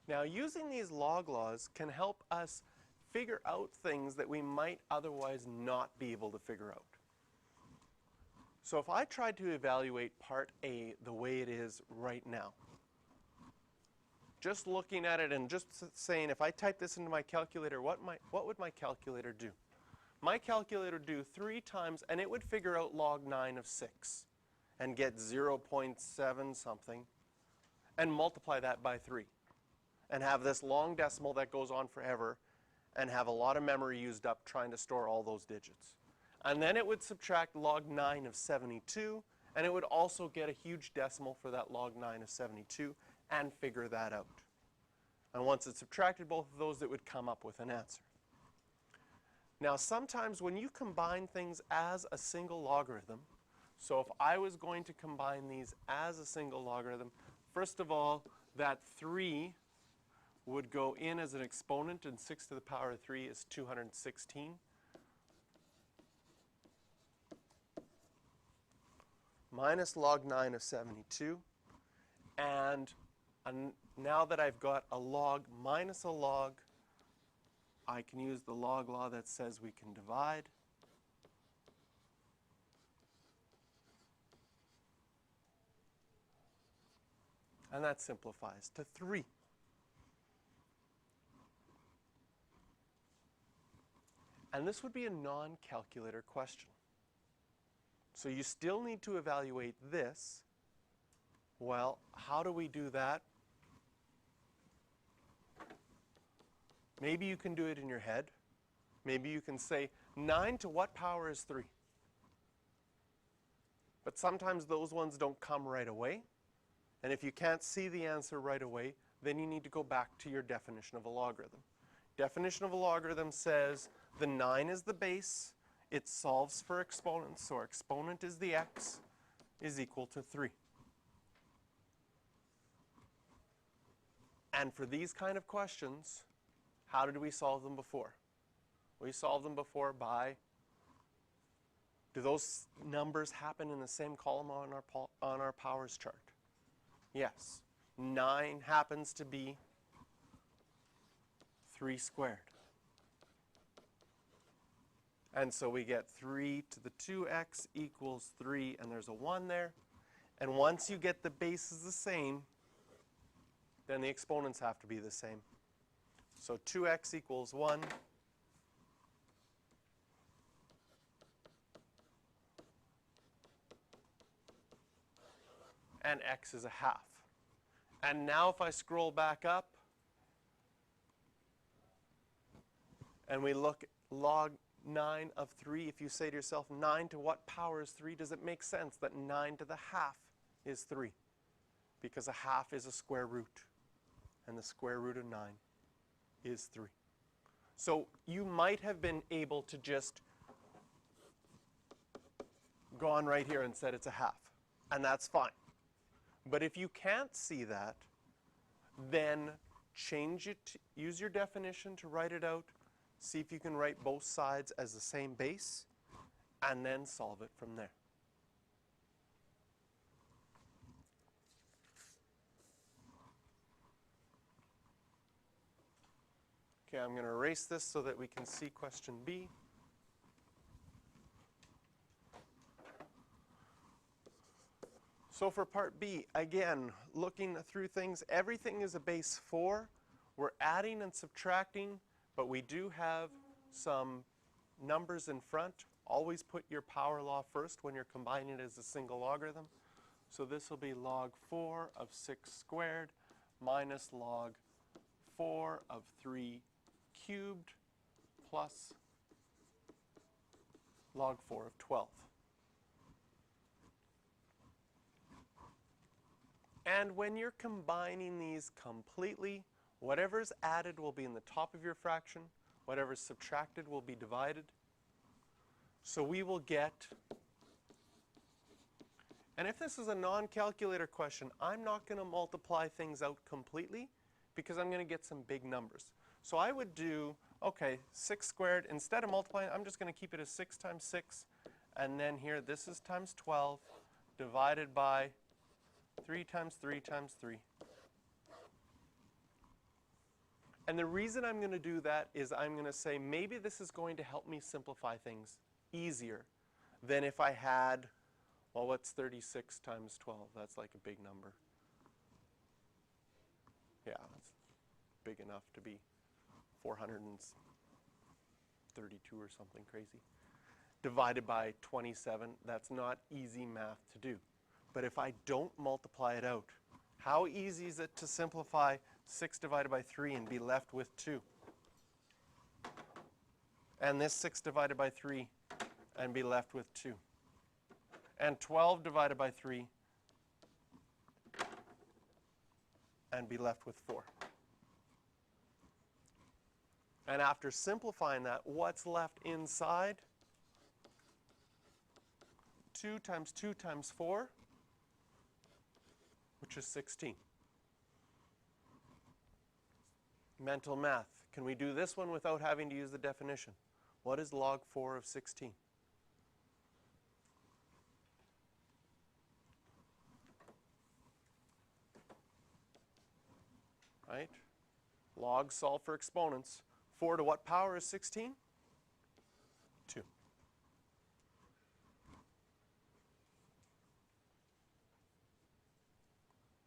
Now, using these log laws can help us figure out things that we might otherwise not be able to figure out. So if I tried to evaluate part A the way it is right now, just looking at it and just saying, if I type this into my calculator, what would my calculator do? My calculator would do 3 times, and it would figure out log 9 of 6 and get 0.7 something and multiply that by 3 and have this long decimal that goes on forever and have a lot of memory used up trying to store all those digits. And then it would subtract log 9 of 72, and it would also get a huge decimal for that log 9 of 72 and figure that out. And once it subtracted both of those, it would come up with an answer. Now, sometimes when you combine things as a single logarithm, so if I was going to combine these as a single logarithm, first of all, that 3 would go in as an exponent, and 6 to the power of 3 is 216. Minus log 9 of 72. And now that I've got a log minus a log, I can use the log law that says we can divide. And that simplifies to 3. And this would be a non-calculator question. So you still need to evaluate this. Well, how do we do that? Maybe you can do it in your head. Maybe you can say, 9 to what power is 3? But sometimes those ones don't come right away. And if you can't see the answer right away, then you need to go back to your definition of a logarithm. Definition of a logarithm says the 9 is the base. It solves for exponents. So our exponent is the x is equal to 3. And for these kind of questions, how did we solve them before? We solved them before by, do those numbers happen in the same column on our powers chart? Yes. 9 happens to be 3 squared. And so we get 3 to the 2x equals 3, and there's a 1 there. And once you get the bases the same, then the exponents have to be the same. So 2x equals 1. And x is a half. And now if I scroll back up and we look at log 9 of 3, if you say to yourself, 9 to what power is 3, does it make sense that 9 to the half is 3? Because a half is a square root, and the square root of 9 is 3. So you might have been able to just gone right here and said it's a half, and that's fine. But if you can't see that, then change it, use your definition to write it out, see if you can write both sides as the same base, and then solve it from there. Okay, I'm going to erase this so that we can see question B. So for part B, again, looking through things, everything is a base 4. We're adding and subtracting, but we do have some numbers in front. Always put your power law first when you're combining it as a single logarithm. So this will be log 4 of 6 squared minus log 4 of 3 cubed plus log 4 of 12. And when you're combining these completely, whatever's added will be in the top of your fraction, whatever's subtracted will be divided. So we will get, and if this is a non-calculator question, I'm not going to multiply things out completely because I'm going to get some big numbers. So I would do, okay, 6 squared, instead of multiplying, I'm just going to keep it as 6 times 6, and then here this is times 12 divided by 3 times 3 times 3. And the reason I'm going to do that is I'm going to say maybe this is going to help me simplify things easier than if I had, well, what's 36 times 12? That's like a big number. Yeah, it's big enough to be 432 or something crazy. Divided by 27, that's not easy math to do. But if I don't multiply it out, how easy is it to simplify 6 divided by 3 and be left with 2? And this 6 divided by 3 and be left with 2. And 12 divided by 3 and be left with 4. And after simplifying that, what's left inside? 2 times 2 times 4, which is 16. Mental math. Can we do this one without having to use the definition? What is log 4 of 16? Right? Log solve for exponents. 4 to what power is 16? 2.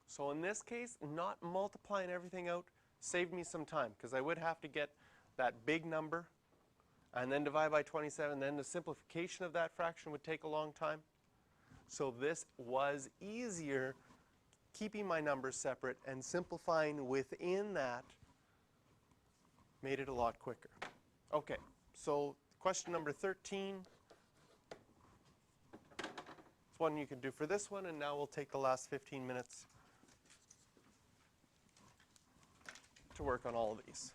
So in this case, not multiplying everything out saved me some time, because I would have to get that big number and then divide by 27. Then the simplification of that fraction would take a long time. So this was easier, keeping my numbers separate and simplifying within that made it a lot quicker. Okay, so question number 13. It's one you can do for this one, and now we'll take the last 15 minutes to work on all of these.